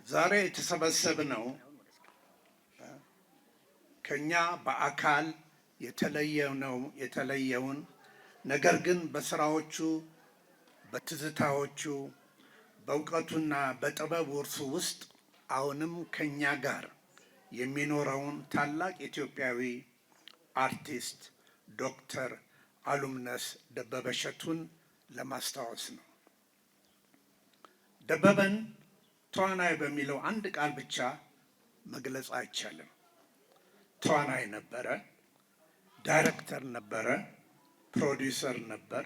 ዛሬ የተሰበሰብነው ከኛ በአካል የተለየውን ነገር ግን በስራዎቹ፣ በትዝታዎቹ፣ በእውቀቱና በጥበብ ውርሱ ውስጥ አሁንም ከኛ ጋር የሚኖረውን ታላቅ ኢትዮጵያዊ አርቲስት ዶክተር አሉምነሽ ደበበ እሸቱን ለማስታወስ ነው። ደበበን ተዋናይ በሚለው አንድ ቃል ብቻ መግለጽ አይቻልም። ተዋናይ ነበረ፣ ዳይሬክተር ነበረ፣ ፕሮዲውሰር ነበር፣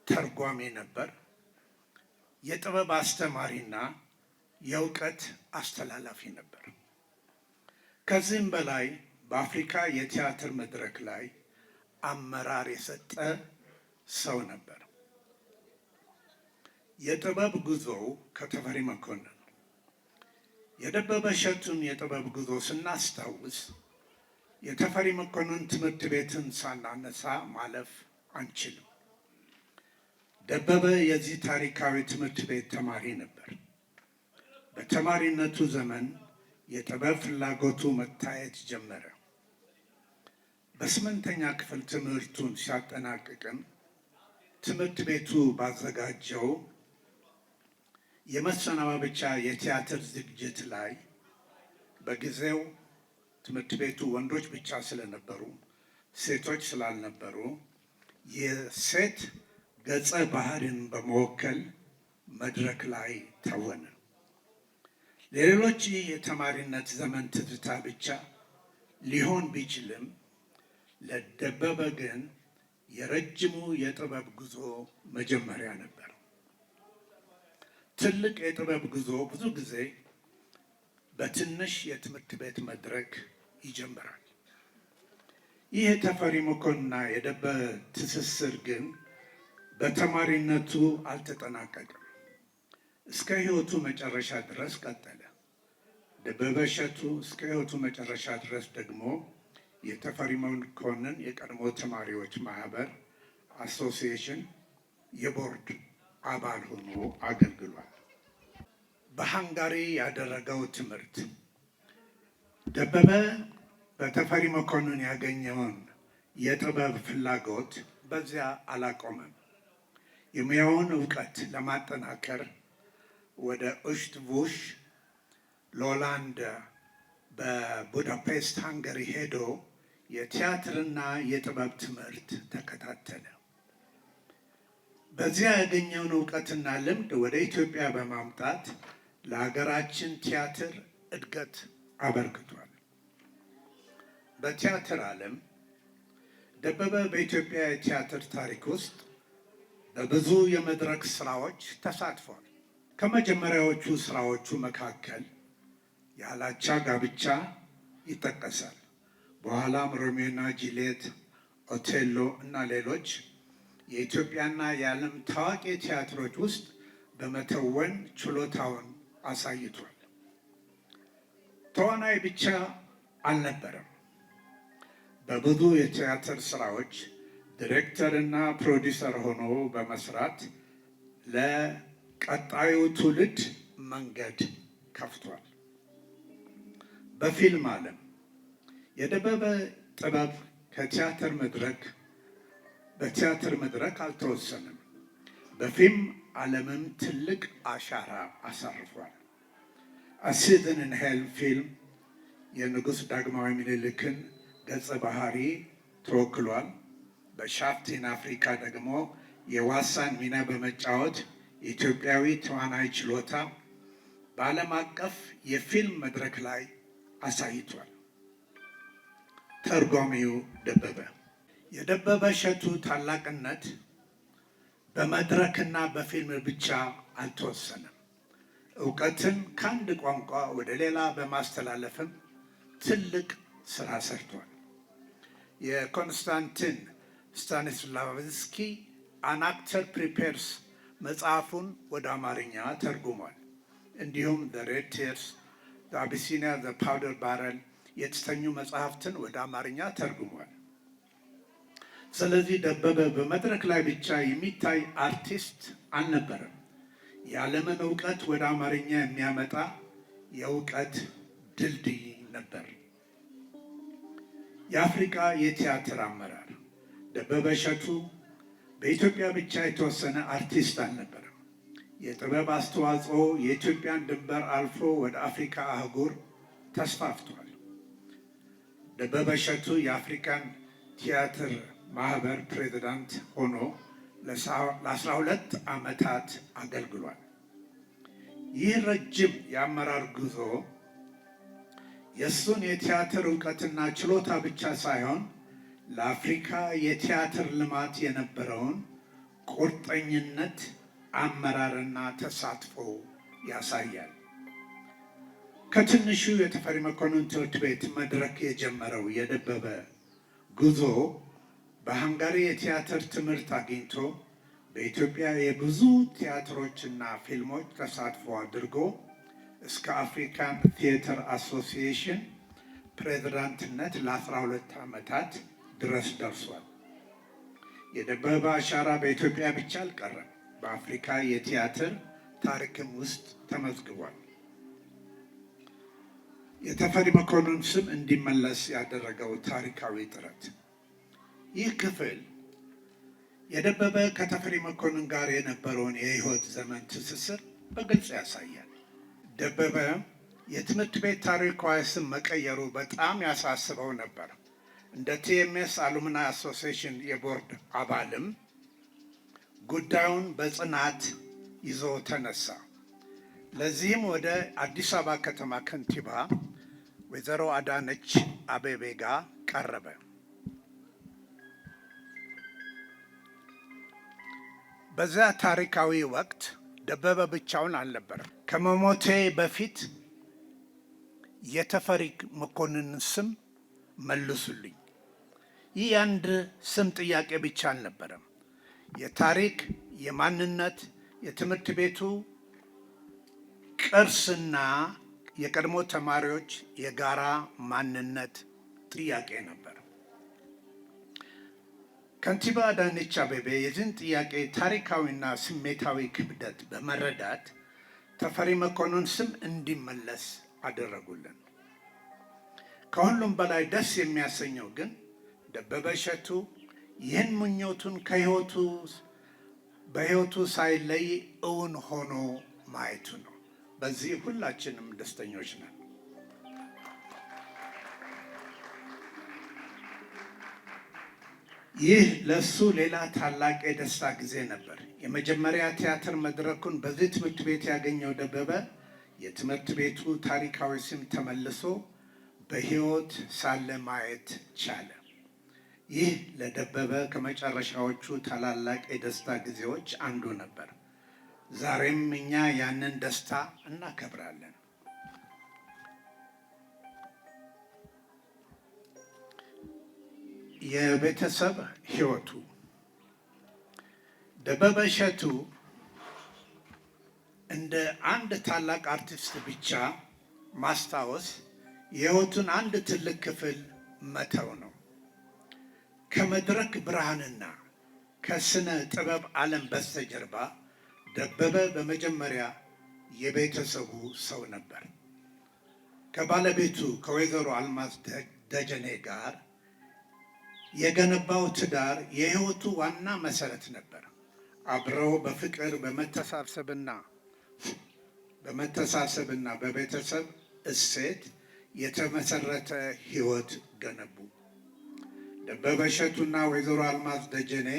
ተርጓሚ ነበር፣ የጥበብ አስተማሪና የእውቀት አስተላላፊ ነበር። ከዚህም በላይ በአፍሪካ የቲያትር መድረክ ላይ አመራር የሰጠ ሰው ነበር። የጥበብ ጉዞው ከተፈሪ መኮንን። የደበበ እሸቱን የጥበብ ጉዞ ስናስታውስ የተፈሪ መኮንን ትምህርት ቤትን ሳናነሳ ማለፍ አንችልም። ደበበ የዚህ ታሪካዊ ትምህርት ቤት ተማሪ ነበር። በተማሪነቱ ዘመን የጥበብ ፍላጎቱ መታየት ጀመረ። በ8ኛ ክፍል ትምህርቱን ሲያጠናቅቅም ትምህርት ቤቱ ባዘጋጀው የመሰነባበቻ የቲያትር ዝግጅት ላይ በጊዜው ትምህርት ቤቱ ወንዶች ብቻ ስለነበሩ ሴቶች ስላልነበሩ የሴት ገጸ ባህሪን በመወከል መድረክ ላይ ተወነ። ለሌሎች የተማሪነት ዘመን ትዝታ ብቻ ሊሆን ቢችልም ለደበበ ግን የረጅሙ የጥበብ ጉዞ መጀመሪያ ነበር። ትልቅ የጥበብ ጉዞ ብዙ ጊዜ በትንሽ የትምህርት ቤት መድረክ ይጀምራል። ይህ የተፈሪ መኮንንና የደበበ ትስስር ግን በተማሪነቱ አልተጠናቀቀም። እስከ ሕይወቱ መጨረሻ ድረስ ቀጠለ። ደበበ እሸቱ እስከ ሕይወቱ መጨረሻ ድረስ ደግሞ የተፈሪ መኮንን የቀድሞ ተማሪዎች ማህበር አሶሲዬሽን የቦርድ አባል ሆኖ አገልግሏል። በሃንጋሪ ያደረገው ትምህርት ደበበ በተፈሪ መኮንን ያገኘውን የጥበብ ፍላጎት በዚያ አላቆመም። የሙያውን እውቀት ለማጠናከር ወደ ኡሽትቡሽ ሎላንድ በቡዳፔስት ሃንጋሪ ሄዶ የቲያትርና የጥበብ ትምህርት ተከታተለ። በዚያ ያገኘውን እውቀትና ልምድ ወደ ኢትዮጵያ በማምጣት ለሀገራችን ቲያትር እድገት አበርክቷል። በቲያትር ዓለም ደበበ በኢትዮጵያ የቲያትር ታሪክ ውስጥ በብዙ የመድረክ ስራዎች ተሳትፏል። ከመጀመሪያዎቹ ስራዎቹ መካከል ያላቻ ጋብቻ ይጠቀሳል። በኋላም ሮሚዮና ጁሊየት፣ ኦቴሎ እና ሌሎች የኢትዮጵያና የዓለም ታዋቂ ቲያትሮች ውስጥ በመተወን ችሎታውን አሳይቷል። ተዋናይ ብቻ አልነበረም። በብዙ የቲያትር ስራዎች ዲሬክተር እና ፕሮዲውሰር ሆኖ በመስራት ለቀጣዩ ትውልድ መንገድ ከፍቷል። በፊልም ዓለም የደበበ ጥበብ በቲያትር መድረክ አልተወሰነም። በፊልም ዓለምም ትልቅ አሻራ አሳርፏል። አሲዝን ኢን ሄል ፊልም የንጉሥ ዳግማዊ ምኒልክን ገጸ ባህሪ ተወክሏል። በሻፍት ኢን አፍሪካ ደግሞ የዋሳን ሚና በመጫወት የኢትዮጵያዊ ተዋናይ ችሎታ በዓለም አቀፍ የፊልም መድረክ ላይ አሳይቷል። ተርጓሚው ደበበ። የደበበ እሸቱ ታላቅነት በመድረክና በፊልም ብቻ አልተወሰነም። እውቀትን ከአንድ ቋንቋ ወደ ሌላ በማስተላለፍም ትልቅ ስራ ሰርቷል። የኮንስታንቲን ስታኒስላቭስኪ አን አክተር ፕሪፔርስ መጽሐፉን ወደ አማርኛ ተርጉሟል። እንዲሁም ዘ ሬድ ቲርስ፣ ዘ አቢሲኒያ፣ ዘ ፓውደር ባረል የተሰኙ መጽሐፍትን ወደ አማርኛ ተርጉሟል። ስለዚህ ደበበ በመድረክ ላይ ብቻ የሚታይ አርቲስት አልነበረም። የዓለምን እውቀት ወደ አማርኛ የሚያመጣ የእውቀት ድልድይ ነበር። የአፍሪካ የቲያትር አመራር ደበበ እሸቱ በኢትዮጵያ ብቻ የተወሰነ አርቲስት አልነበረም። የጥበብ አስተዋጽኦ የኢትዮጵያን ድንበር አልፎ ወደ አፍሪካ አህጉር ተስፋፍቷል። ደበበ እሸቱ የአፍሪካን ቲያትር ማህበር ፕሬዝዳንት ሆኖ ለ12 ዓመታት አገልግሏል። ይህ ረጅም የአመራር ጉዞ የእሱን የቲያትር እውቀትና ችሎታ ብቻ ሳይሆን ለአፍሪካ የቲያትር ልማት የነበረውን ቁርጠኝነት፣ አመራርና ተሳትፎ ያሳያል። ከትንሹ የተፈሪ መኮንን ትምህርት ቤት መድረክ የጀመረው የደበበ ጉዞ በሃንጋሪ የቲያትር ትምህርት አግኝቶ በኢትዮጵያ የብዙ ቲያትሮችና ፊልሞች ተሳትፎ አድርጎ እስከ አፍሪካን ቲያትር አሶሲዬሽን ፕሬዝዳንትነት ለ12 ዓመታት ድረስ ደርሷል። የደበበ አሻራ በኢትዮጵያ ብቻ አልቀረም፣ በአፍሪካ የቲያትር ታሪክም ውስጥ ተመዝግቧል። የተፈሪ መኮንን ስም እንዲመለስ ያደረገው ታሪካዊ ጥረት። ይህ ክፍል የደበበ ከተፈሪ መኮንን ጋር የነበረውን የሕይወት ዘመን ትስስር በግልጽ ያሳያል። ደበበ የትምህርት ቤት ታሪካዊ ስም መቀየሩ በጣም ያሳስበው ነበር። እንደ ቲኤምኤስ አሉምናይ አሶሲዬሽን የቦርድ አባልም ጉዳዩን በጽናት ይዞ ተነሳ። ለዚህም ወደ አዲስ አበባ ከተማ ከንቲባ ወይዘሮ አዳነች አቤቤ ጋር ቀረበ። በዚያ ታሪካዊ ወቅት ደበበ ብቻውን አልነበረም። ከመሞቴ በፊት የተፈሪ መኮንን ስም መልሱልኝ። ይህ የአንድ ስም ጥያቄ ብቻ አልነበረም። የታሪክ፣ የማንነት፣ የትምህርት ቤቱ ቅርስና የቀድሞ ተማሪዎች የጋራ ማንነት ጥያቄ ነበር። ከንቲባ አዳነች አቤቤ የዚህን ጥያቄ ታሪካዊና ስሜታዊ ክብደት በመረዳት ተፈሪ መኮንን ስም እንዲመለስ አደረጉልን። ከሁሉም በላይ ደስ የሚያሰኘው ግን ደበበ እሸቱ ይህን ምኞቱን በሕይወቱ ሳይለይ እውን ሆኖ ማየቱ ነው። በዚህ ሁላችንም ደስተኞች ነን። ይህ ለሱ ሌላ ታላቅ የደስታ ጊዜ ነበር። የመጀመሪያ ቲያትር መድረኩን በዚህ ትምህርት ቤት ያገኘው ደበበ የትምህርት ቤቱ ታሪካዊ ስም ተመልሶ በሕይወት ሳለ ማየት ቻለ። ይህ ለደበበ ከመጨረሻዎቹ ታላላቅ የደስታ ጊዜዎች አንዱ ነበር። ዛሬም እኛ ያንን ደስታ እናከብራለን። የቤተሰብ ሕይወቱ ደበበ እሸቱ እንደ አንድ ታላቅ አርቲስት ብቻ ማስታወስ የሕይወቱን አንድ ትልቅ ክፍል መተው ነው። ከመድረክ ብርሃንና ከስነ ጥበብ ዓለም በስተጀርባ ደበበ በመጀመሪያ የቤተሰቡ ሰው ነበር። ከባለቤቱ ከወይዘሮ አልማዝ ደጀኔ ጋር የገነባው ትዳር የሕይወቱ ዋና መሰረት ነበር። አብረው በፍቅር በመተሳሰብና በቤተሰብ እሴት የተመሰረተ ሕይወት ገነቡ። ደበበ እሸቱና ወይዘሮ አልማዝ ደጀኔ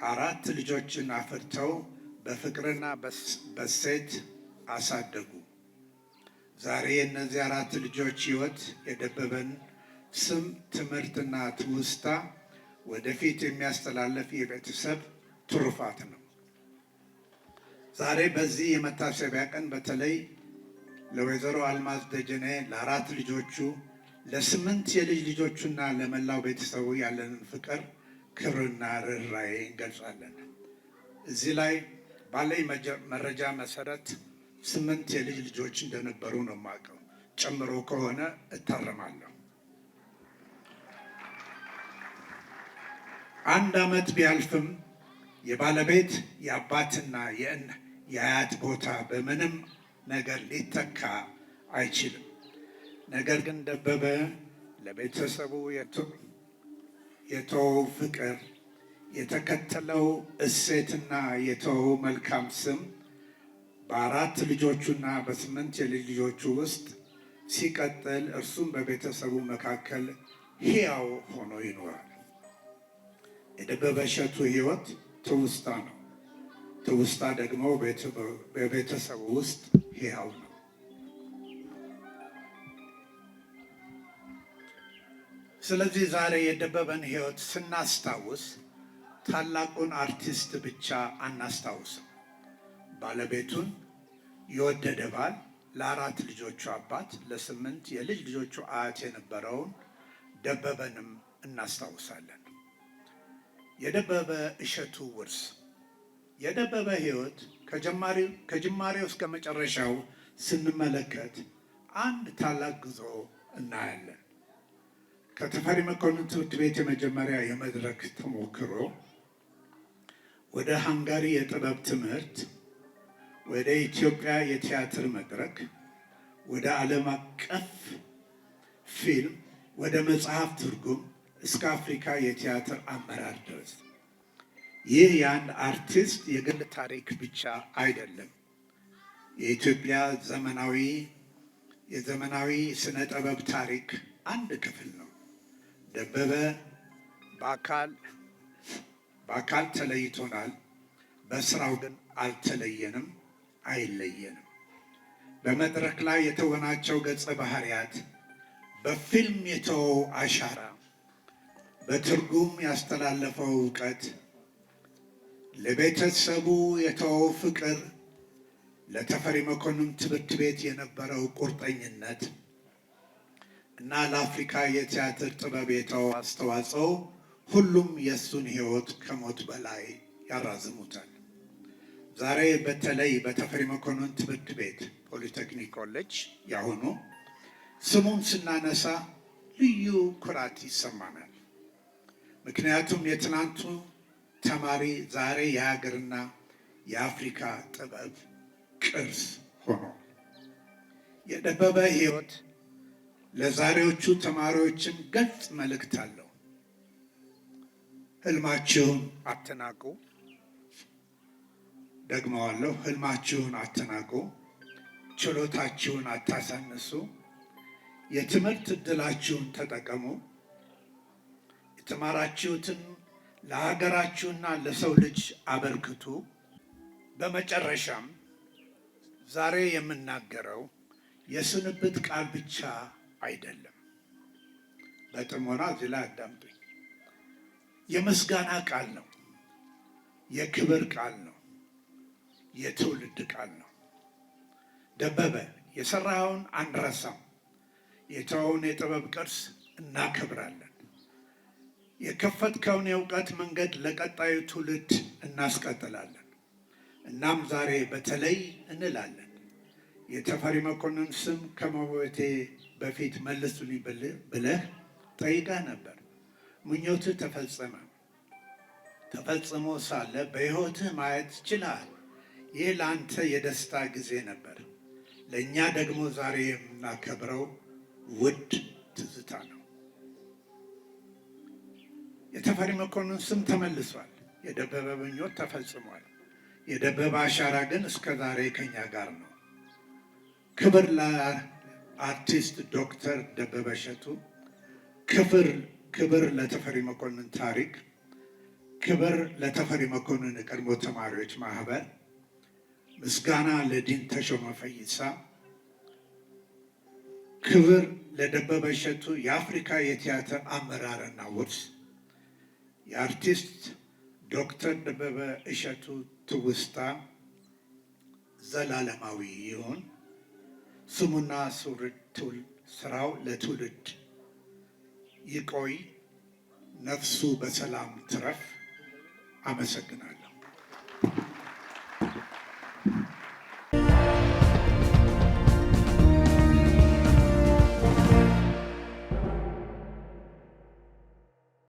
4 ልጆችን አፍርተው በፍቅርና በእሴት አሳደጉ። ዛሬ የእነዚህ 4 ልጆች ሕይወት የደበበን ስም፣ ትምህርትና ትውስታ ወደፊት የሚያስተላልፍ የቤተሰብ ትሩፋት ነው። ዛሬ በዚህ የመታሰቢያ ቀን በተለይ ለወይዘሮ አልማዝ ደጀኔ፣ ለ4 ልጆቹ፣ ለ8 የልጅ ልጆቹና ለመላው ቤተሰቡ ያለንን ፍቅር፣ ክብርና ርኅራኄ እንገልጻለን። እዚህ ላይ ባለኝ መረጃ መሰረት 8 የልጅ ልጆች እንደነበሩ ነው የማውቀው። ጨምሮ ከሆነ እታረማለሁ። 1 ዓመት ቢያልፍም የባለቤት የአባትና የአያት ቦታ በምንም ነገር ሊተካ አይችልም። ነገር ግን ደበበ ለቤተሰቡ የተወው ፍቅር፣ የተከተለው እሴትና የተወው መልካም ስም በ4 ልጆቹና በ8 የልጅ ልጆቹ ውስጥ ሲቀጥል እርሱም በቤተሰቡ መካከል ሕያው ሆኖ ይኖራል። የደበበ እሸቱ ሕይወት ትውስታ ነው። ትውስታ ደግሞ በቤተሰቡ ውስጥ ሕያው ነው። ስለዚህ ዛሬ የደበበን ሕይወት ስናስታውስ ታላቁን አርቲስት ብቻ አናስታውስም። ባለቤቱን የወደደ ባል፣ ለ4 ልጆቹ አባት፣ ለ8 የልጅ ልጆቹ አያት የነበረውን ደበበንም እናስታውሳለን። የደበበ እሸቱ ውርስ። የደበበ ሕይወት ከጅማሬው እስከ መጨረሻው ስንመለከት አንድ ታላቅ ጉዞ እናያለን። ከተፈሪ መኮንን ትምህርት ቤት የመጀመሪያ የመድረክ ተሞክሮ ወደ ሃንጋሪ የጥበብ ትምህርት፣ ወደ ኢትዮጵያ የቲያትር መድረክ፣ ወደ ዓለም አቀፍ ፊልም፣ ወደ መጽሐፍ ትርጉም እስከ አፍሪካ የቲያትር አመራር ድረስ። ይህ የአንድ አርቲስት የግል ታሪክ ብቻ አይደለም። የኢትዮጵያ የዘመናዊ ስነ ጥበብ ታሪክ አንድ ክፍል ነው። ደበበ በአካል ተለይቶናል፣ በስራው ግን አልተለየንም፣ አይለየንም። በመድረክ ላይ የተወናቸው ገጸ ባህሪያት፣ በፊልም የተወው አሻራ፣ በትርጉም ያስተላለፈው እውቀት፣ ለቤተሰቡ የተወው ፍቅር፣ ለተፈሪ መኮንን ትምህርት ቤት የነበረው ቁርጠኝነት እና ለአፍሪካ የቲያትር ጥበብ የተወው አስተዋጽኦ ሁሉም የእሱን ሕይወት ከሞት በላይ ያራዝሙታል። ዛሬ በተለይ በተፈሪ መኮንን ትምህርት ቤት ፖሊቴክኒክ ኮሌጅ ያሁኑ ስሙን ስናነሳ ልዩ ኩራት ይሰማናል። ምክንያቱም የትናንቱ ተማሪ ዛሬ የሀገርና የአፍሪካ ጥበብ ቅርስ ሆኖ የደበበ ሕይወት ለዛሬዎቹ ተማሪዎችም ግልጽ መልእክት አለው። ህልማችሁን አትናቁ። ደግመዋለሁ፣ ህልማችሁን አትናቁ። ችሎታችሁን አታሳንሱ። የትምህርት ዕድላችሁን ተጠቀሙ። የተማራችሁትን ለሀገራችሁና ለሰው ልጅ አበርክቱ። በመጨረሻም ዛሬ የምናገረው የስንብት ቃል ብቻ አይደለም። በጥሞና እዚህ ላይ አዳምጡኝ። የምስጋና ቃል ነው። የክብር ቃል ነው። የትውልድ ቃል ነው። ደበበ የሰራኸውን አንረሳም። የተወውን የጥበብ ቅርስ እናከብራለን። የከፈትከውን የእውቀት መንገድ ለቀጣዩ ትውልድ እናስቀጥላለን። እናም ዛሬ በተለይ እንላለን የተፈሪ መኮንን ስም ከመሞቴ በፊት መልሱልኝ ብለህ ጠይቀህ ነበር። ምኞትህ ተፈጸመ። ተፈጽሞ ሳለ በሕይወትህ ማየት ችለሃል። ይህ ለአንተ የደስታ ጊዜ ነበር። ለእኛ ደግሞ ዛሬ የምናከብረው ውድ ትዝታ ነው። የተፈሪ መኮንን ስም ተመልሷል። የደበበ ምኞት ተፈጽሟል። የደበበ አሻራ ግን እስከ ዛሬ ከኛ ጋር ነው። ክብር ለአርቲስት ዶክተር ደበበ እሸቱ፣ ክብር ለተፈሪ መኮንን ታሪክ፣ ክብር ለተፈሪ መኮንን የቀድሞ ተማሪዎች ማህበር፣ ምስጋና ለዲን ተሾመ ፈይሳ፣ ክብር ለደበበ እሸቱ የአፍሪካ የቲያትር አመራርና ውርስ። የአርቲስት ዶክተር ደበበ እሸቱ ትውስታ ዘላለማዊ ይሁን። ስሙና ስራው ለትውልድ ይቆይ። ነፍሱ በሰላም ትረፍ። አመሰግናለሁ።